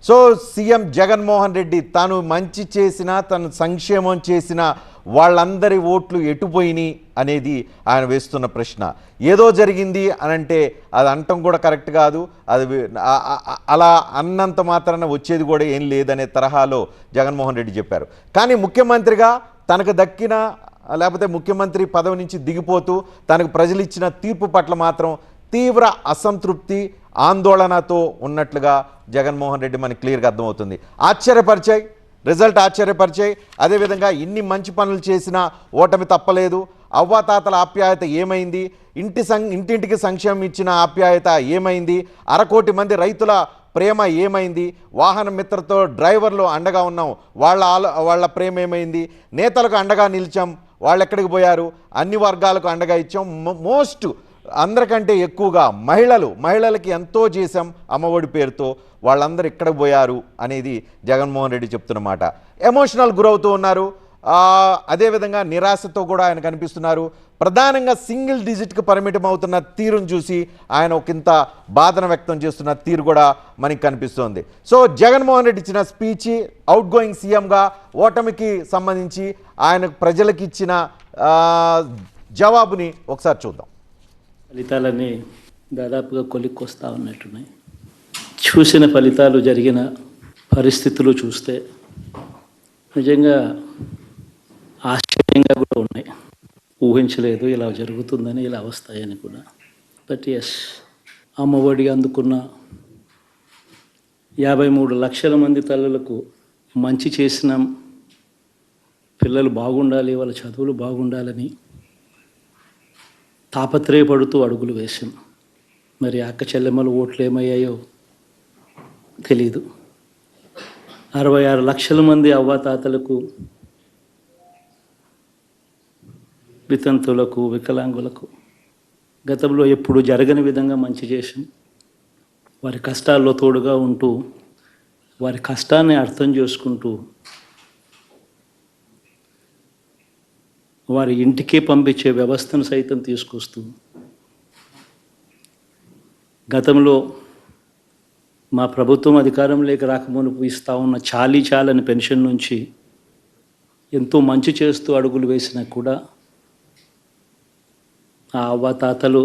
So CM Jaganmohan Reddy తాను మంచి చేసిన తను సంక్షేమం చేసిన వాళ్ళందరి ఓట్లు ఎటుపోయినాయి అనేది ఆయన వేస్తున్న ప్రశ్న. ఏదో జరిగింది అనంటే అది అంటం కూడా కరెక్ట్ కాదు. అది అలా అన్నంత మాత్రాన వచ్చేది కూడా ఏం లేదనే తరహాలో జగన్మోహన్ రెడ్డి చెప్పారు. కానీ ముఖ్యమంత్రిగా తనకు దక్కిన లేకపోతే ముఖ్యమంత్రి పదవి నుంచి దిగిపోతూ తనకు ప్రజలు ఇచ్చిన తీర్పు పట్ల మాత్రం తీవ్ర అసంతృప్తి ఆందోళనతో ఉన్నట్లుగా జగన్మోహన్ రెడ్డి మనకి క్లియర్గా అర్థమవుతుంది. ఆశ్చర్యపరిచాయి రిజల్ట్, ఆశ్చర్యపరిచాయి. అదేవిధంగా ఇన్ని మంచి పనులు చేసినా ఓటమి తప్పలేదు. అవ్వాతాతల ఆప్యాయత ఏమైంది? ఇంటింటికి సంక్షేమం ఇచ్చిన ఆప్యాయత ఏమైంది? 1.25 కోటి మంది రైతుల ప్రేమ ఏమైంది? వాహన మిత్రతో డ్రైవర్లు అండగా ఉన్నాం, వాళ్ళ ప్రేమ ఏమైంది? నేతలకు అండగా నిలిచాం, వాళ్ళు ఎక్కడికి పోయారు? అన్ని వర్గాలకు అండగా ఇచ్చాం. మోస్ట్ అందరికంటే ఎక్కువగా మహిళలకి ఎంతో చేశాం అమ్మఒడి పేరుతో, వాళ్ళందరూ ఎక్కడ పోయారు అనేది జగన్మోహన్ రెడ్డి చెప్తున్నమాట. ఎమోషనల్ గురవుతూ ఉన్నారు. అదేవిధంగా నిరాశతో కూడా ఆయన కనిపిస్తున్నారు. ప్రధానంగా సింగిల్ డిజిట్కి పరిమితం అవుతున్న తీరును చూసి ఆయన ఒకంత బాధన వ్యక్తం చేస్తున్న తీరు కూడా మనకి కనిపిస్తోంది. సో జగన్మోహన్ రెడ్డి ఇచ్చిన స్పీచ్, అవుట్ గోయింగ్ సీఎంగా ఓటమికి సంబంధించి ఆయన ప్రజలకు ఇచ్చిన జవాబుని ఒకసారి చూద్దాం. ఫలితాలన్నీ దాదాపుగా కొలిక్కొస్తా ఉన్నట్టున్నాయి. చూసిన ఫలితాలు, జరిగిన పరిస్థితులు చూస్తే నిజంగా ఆశ్చర్యంగా కూడా ఉన్నాయి. ఊహించలేదు ఇలా జరుగుతుందని, ఇలా వస్తాయని కూడా. బట్ ఎస్, అమ్మఒడి అందుకున్న 53 లక్షల మంది తల్లులకు మంచి చేసినాం, పిల్లలు బాగుండాలి, వాళ్ళ చదువులు బాగుండాలని తాపత్రయపడుతూ అడుగులు వేశాం. మరి అక్క చెల్లెమ్మల ఓట్లు ఏమయ్యాయో తెలీదు. 66 లక్షల మంది అవ్వాతాతలకు, వితంతులకు, వికలాంగులకు గతంలో ఎప్పుడు జరగని విధంగా మంచి చేశాం. వారి కష్టాల్లో తోడుగా ఉంటూ, వారి కష్టాన్ని అర్థం చేసుకుంటూ, వారి ఇంటికే పంపించే వ్యవస్థను సైతం తీసుకొస్తూ, గతంలో మా ప్రభుత్వం అధికారంలోకి రాకమునుపు ఇస్తూ ఉన్న చాలని పెన్షన్ నుంచి ఎంతో మంచి చేస్తూ అడుగులు వేసినా కూడా ఆ అవ్వాతాతలు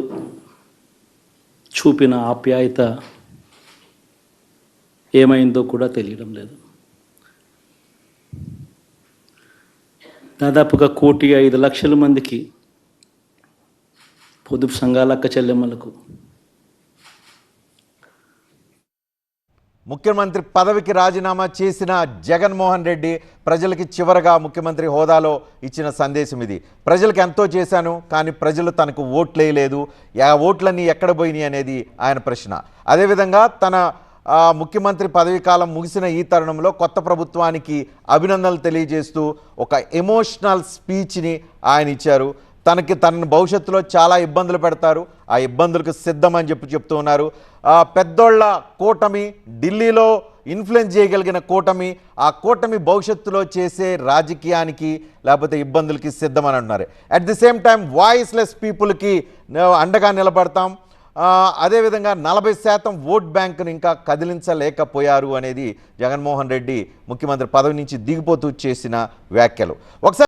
చూపిన ఆప్యాయత ఏమైందో కూడా తెలియడం లేదు. దాదాపుగా 1,05,00,000 మందికి, పొదుపు సంఘాల అక్క చెల్లెమ్మలకు ముఖ్యమంత్రి పదవికి రాజీనామా చేసిన జగన్మోహన్ రెడ్డి ప్రజలకి చివరగా ముఖ్యమంత్రి హోదాలో ఇచ్చిన సందేశం ఇది. ప్రజలకు ఎంతో చేశాను, కానీ ప్రజలు తనకు ఓట్లేయలేదు, ఆ ఓట్లన్నీ ఎక్కడ పోయినాయి అనేది ఆయన ప్రశ్న. అదేవిధంగా తన ముఖ్యమంత్రి పదవీ కాలం ముగిసిన ఈ తరుణంలో కొత్త ప్రభుత్వానికి అభినందనలు తెలియజేస్తూ ఒక ఎమోషనల్ స్పీచ్ని ఆయన ఇచ్చారు. తనను భవిష్యత్తులో చాలా ఇబ్బందులు పెడతారు, ఆ ఇబ్బందులకు సిద్ధమని చెప్తూ ఉన్నారు. పెద్దోళ్ళ కూటమి, ఢిల్లీలో ఇన్ఫ్లుయెన్స్ చేయగలిగిన కూటమి, ఆ కూటమి భవిష్యత్తులో చేసే రాజకీయానికి లేకపోతే ఇబ్బందులకి సిద్ధమని అంటున్నారు. At the same time voiceless పీపుల్కి అండగా నిలబడతాం. అదేవిధంగా 40% ఓట్ బ్యాంకును ఇంకా కదిలించలేకపోయారు అనేది జగన్మోహన్ రెడ్డి ముఖ్యమంత్రి పదవి నుంచి దిగిపోతూ చేసిన వ్యాఖ్యలు. ఒకసారి